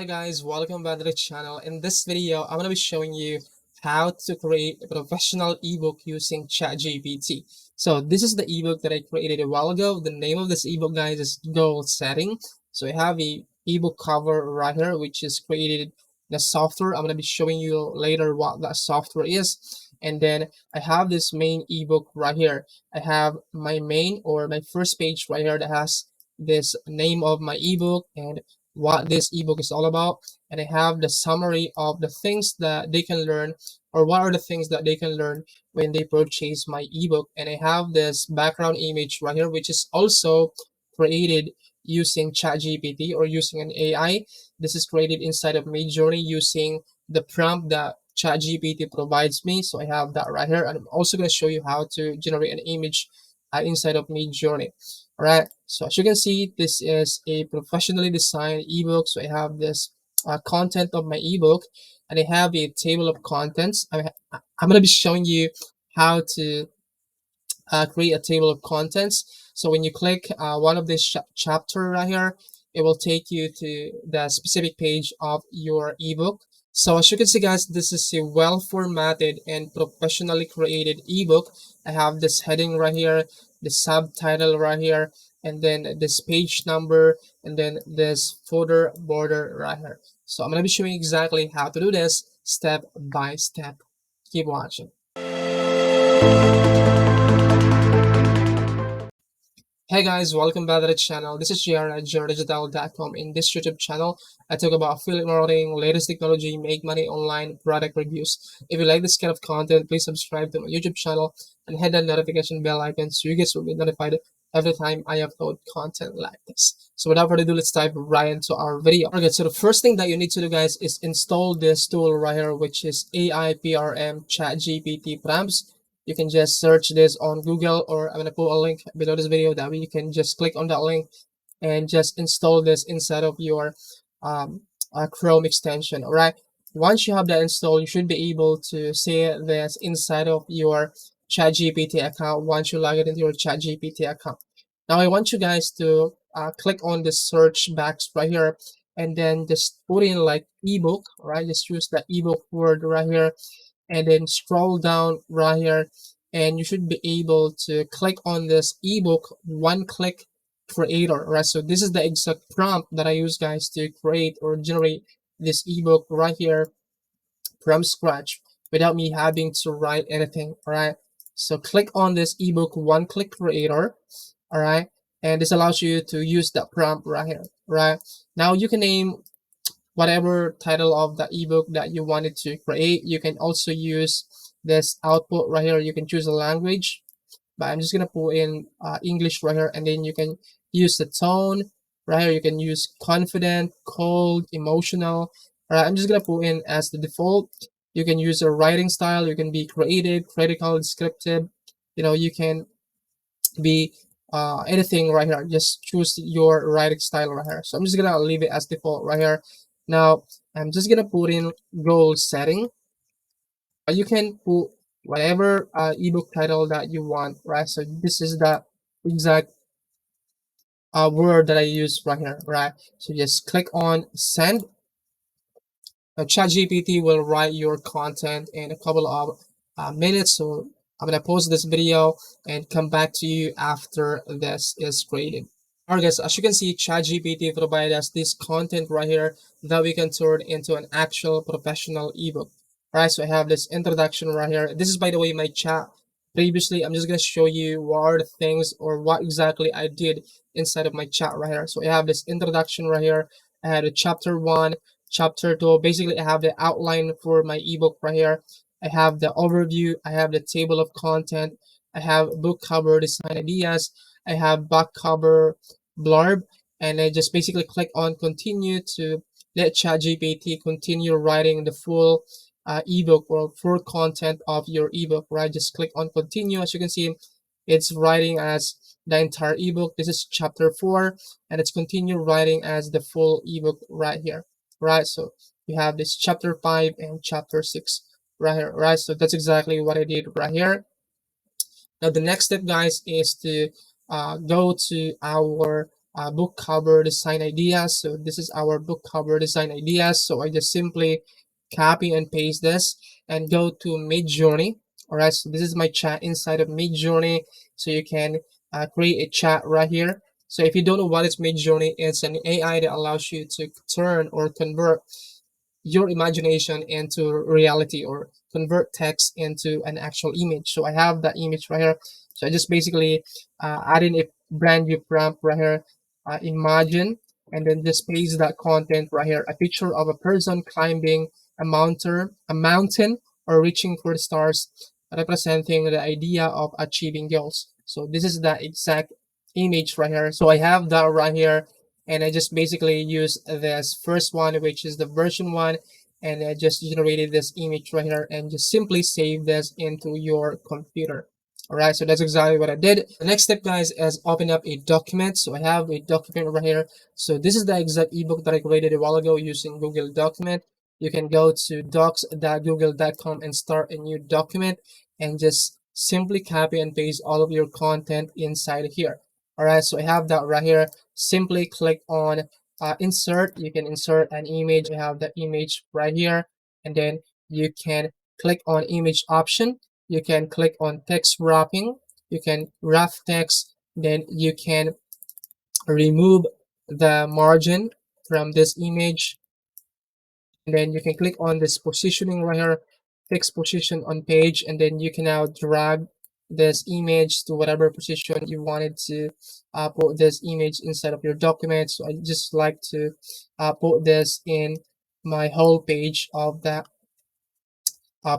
Hi guys, welcome back to the channel. In this video, I'm going to be showing you how to create a professional ebook using ChatGPT. So this is the ebook that I created a while ago. The name of this ebook, guys, is Goal Setting. So I have a ebook cover right here, which is created in the software. I'm going to be showing you later what that software is. And then I have this main ebook right here. I have my main or my first page right here that has this name of my ebook and what this ebook is all about, and I have the summary of the things that they can learn, or what are the things that they can learn when they purchase my ebook. And I have this background image right here, which is also created using ChatGPT or using an AI. This is created inside of Midjourney using the prompt that ChatGPT provides me. So I have that right here, and I'm also going to show you how to generate an image inside of Midjourney. All right, so as you can see, this is a professionally designed ebook. So I have this content of my ebook, and I have a table of contents. I'm going to be showing you how to create a table of contents. So when you click one of this chapter right here, it will take you to the specific page of your ebook. So as you can see, guys, this is a well formatted and professionally created ebook. I have this heading right here, the subtitle right here, and then this page number, and then this footer border right here. So I'm going to be showing exactly how to do this step by step. Keep watching. Hey guys, welcome back to the channel. This is JR at jerdigital.com. In this YouTube channel, I talk about affiliate marketing, latest technology, make money online, product reviews. If you like this kind of content, please subscribe to my YouTube channel and hit that notification bell icon so you guys will be notified every time I upload content like this. So without further ado, let's dive right into our video. Okay, so the first thing that you need to do, guys, is install this tool right here, which is AIPRM ChatGPT Prompts. You can just search this on Google, or I'm gonna put a link below this video. That way you can just click on that link and just install this inside of your Chrome extension. All right. Once you have that installed, you should be able to see this inside of your ChatGPT account once you log it into your ChatGPT account. Now I want you guys to click on the search box right here, and then just put in like ebook. All right. Just use the ebook word right here, and then scroll down right here, and you should be able to click on this ebook one click creator. Right, so this is the exact prompt that I use, guys, to create or generate this ebook right here from scratch without me having to write anything. All right, so click on this ebook one click creator. All right, and this allows you to use that prompt right here. Right, now you can name whatever title of the ebook that you wanted to create. You can also use this output right here. You can choose a language, but I'm just gonna put in English right here, and then you can use the tone right here. You can use confident, cold, emotional. All right, I'm just gonna put in as the default. You can use a writing style. You can be creative, critical, descriptive. You can be anything right here. Just choose your writing style right here. So I'm just gonna leave it as default right here. Now I'm just gonna put in goal setting. You can put whatever ebook title that you want, right? So this is the exact word that I use right here, right? So just click on send. Now ChatGPT will write your content in a couple of minutes. So I'm gonna pause this video and come back to you after this is created. Alright guys, as you can see, ChatGPT provides us this content right here that we can turn into an actual professional ebook. Alright, so I have this introduction right here. This is, by the way, my chat previously. I'm just going to show you what are the things or what exactly I did inside of my chat right here. So I have this introduction right here. I had a chapter 1, chapter 2. Basically, I have the outline for my ebook right here. I have the overview. I have the table of content. I have book cover design ideas. I have back cover blurb, and I just basically click on continue to let ChatGPT continue writing the full ebook or full content of your ebook. Right, just click on continue. As you can see, it's writing as the entire ebook. This is chapter 4, and it's continue writing as the full ebook right here. Right, so you have this chapter 5 and chapter 6 right here. Right, so that's exactly what I did right here. Now the next step, guys, is to go to our book cover design ideas. So this is our book cover design ideas. So I just simply copy and paste this and go to Midjourney. All right, so this is my chat inside of Midjourney. So you can create a chat right here. So if you don't know what is Midjourney, it's an AI that allows you to turn or convert your imagination into reality, or convert text into an actual image. So I have that image right here. So I just basically add in a brand new prompt right here, imagine, and then just paste that content right here, a picture of a person climbing a mountain or reaching for the stars, representing the idea of achieving goals. So this is the exact image right here. So I have that right here, and I just basically use this first one, which is the version one, and I just generated this image right here, and just simply save this into your computer. All right, so that's exactly what I did. The next step, guys, is open up a document. So I have a document right here. So this is the exact ebook that I created a while ago using Google Document. You can go to docs.google.com and start a new document, and just simply copy and paste all of your content inside here. All right, so I have that right here. Simply click on insert. You can insert an image. You have the image right here, and then you can click on image option. You can click on text wrapping. You can wrap text. Then you can remove the margin from this image, and then you can click on this positioning right here, fix position on page, and then you can now drag this image to whatever position you wanted to put this image inside of your document. So I just like to put this in my whole page of that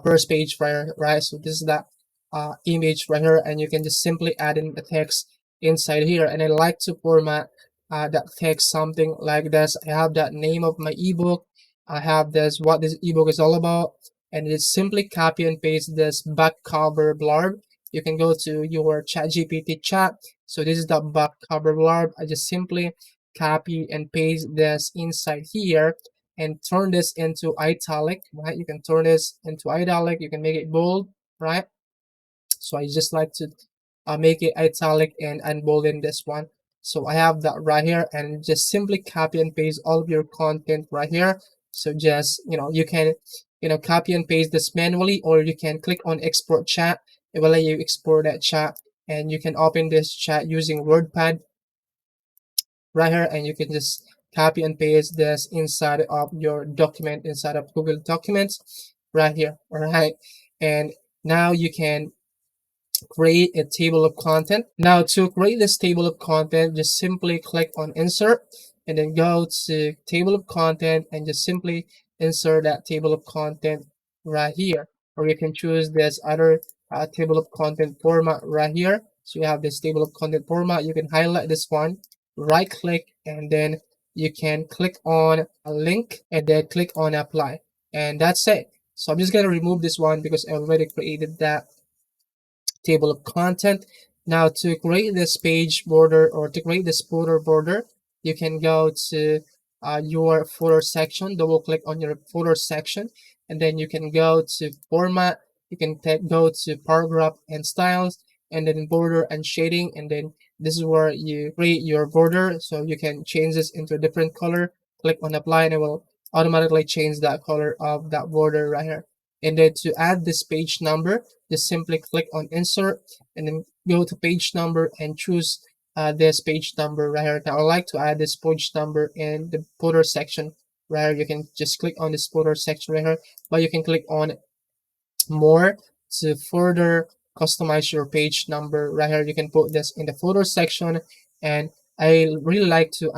first page right here, right? So this is that image right here, and you can just simply add in the text inside here. And I like to format that text something like this. I have that name of my ebook. I have this what this ebook is all about, and it's simply copy and paste this back cover blurb. You can go to your ChatGPT chat. So this is the back cover blurb. I just simply copy and paste this inside here, and turn this into italic, right? You can turn this into italic. You can make it bold, right? So I just like to make it italic and unbolden this one. So I have that right here, and just simply copy and paste all of your content right here. So just, you can, copy and paste this manually, or you can click on export chat. It will let you export that chat, and you can open this chat using WordPad right here, and you can just copy and paste this inside of your document, inside of Google Documents right here. All right, and now you can create a table of content. Now to create this table of content, just simply click on insert, and then go to table of content, and just simply insert that table of content right here. Or you can choose this other table of content format right here. So you have this table of content format. You can highlight this one, right click, and then you can click on a link, and then click on apply, and that's it. So I'm just going to remove this one because I already created that table of content. Now to create this page border, or to create this footer border, you can go to your footer section, double click on your footer section, and then you can go to format. You can go to paragraph and styles, and then border and shading, and then this is where you create your border. So you can change this into a different color. Click on apply, and it will automatically change that color of that border right here. And then to add this page number, just simply click on insert, and then go to page number and choose this page number right here. Now I like to add this page number in the footer section right here. You can just click on this footer section right here, but you can click on more to further customize your page number right here. You can put this in the footer section, and I really like to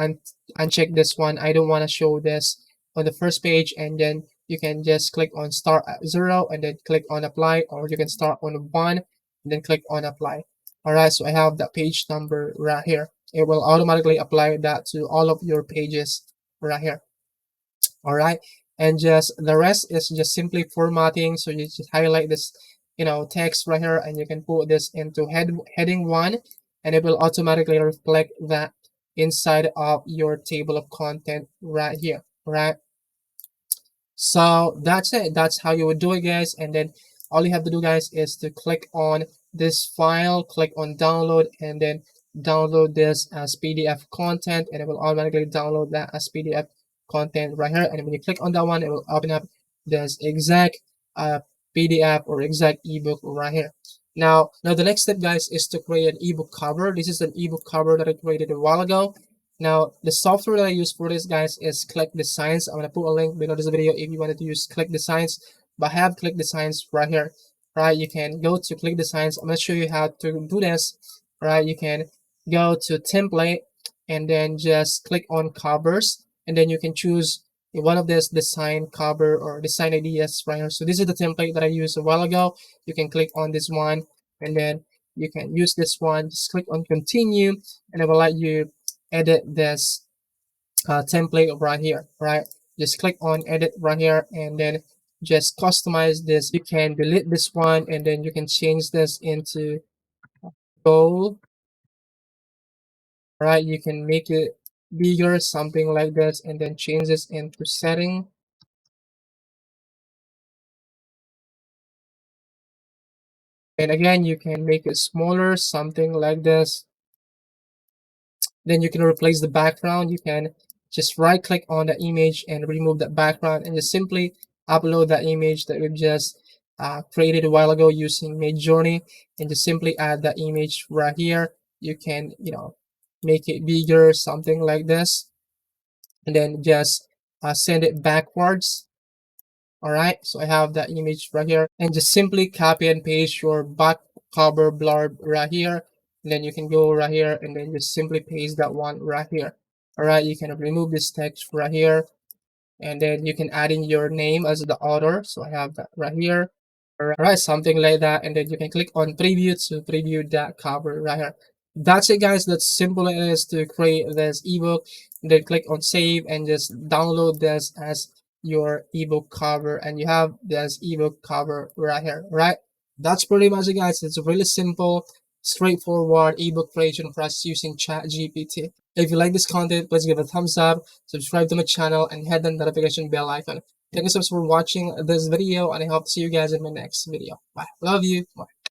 uncheck this one. I don't want to show this on the first page, and then you can just click on start at 0, and then click on apply, or you can start on 1 and then click on apply. All right, so I have that page number right here. It will automatically apply that to all of your pages right here. All right, and just the rest is just simply formatting. So you just highlight this text right here, and you can put this into heading 1, and it will automatically reflect that inside of your table of content right here. Right, so that's it. That's how you would do it, guys. And then all you have to do, guys, is to click on this file, click on download, and then download this as PDF content, and it will automatically download that as PDF content right here. And when you click on that one, it will open up this exact PDF or exact ebook right here. Now the next step, guys, is to create an ebook cover. This is an ebook cover that I created a while ago. Now the software that I use for this, guys, is Click Designs. I'm gonna put a link below this video if you wanted to use Click Designs. But I have Click Designs right here. Right, you can go to Click Designs. I'm gonna show you how to do this. Right, you can go to template and then just click on covers, and then you can choose one of this design cover or design ideas right here. So this is the template that I used a while ago. You can click on this one, and then you can use this one. Just click on continue, and it will let you edit this template right here. Right, just click on edit right here, and then just customize this. You can delete this one, and then you can change this into goal. Right, you can make it bigger, something like this, and then change this into setting. And again, you can make it smaller, something like this. Then you can replace the background. You can just right click on the image and remove that background, and just simply upload that image that we've just created a while ago using Midjourney, and just simply add that image right here. You can, make it bigger, something like this, and then just send it backwards. All right, so I have that image right here, and just simply copy and paste your back cover blurb right here. And then you can go right here and then just simply paste that one right here. All right, you can remove this text right here, and then you can add in your name as the author. So I have that right here. All right, something like that, and then you can click on preview to preview that cover right here. That's it, guys. That's simple it is to create this ebook. And then click on save and just download this as your ebook cover, and you have this ebook cover right here. Right, that's pretty much it, guys. It's a really simple, straightforward ebook creation process using ChatGPT. If you like this content, please give it a thumbs up, subscribe to my channel, and hit the notification bell icon. Thank you so much for watching this video, and I hope to see you guys in my next video. Bye. Love you. Bye.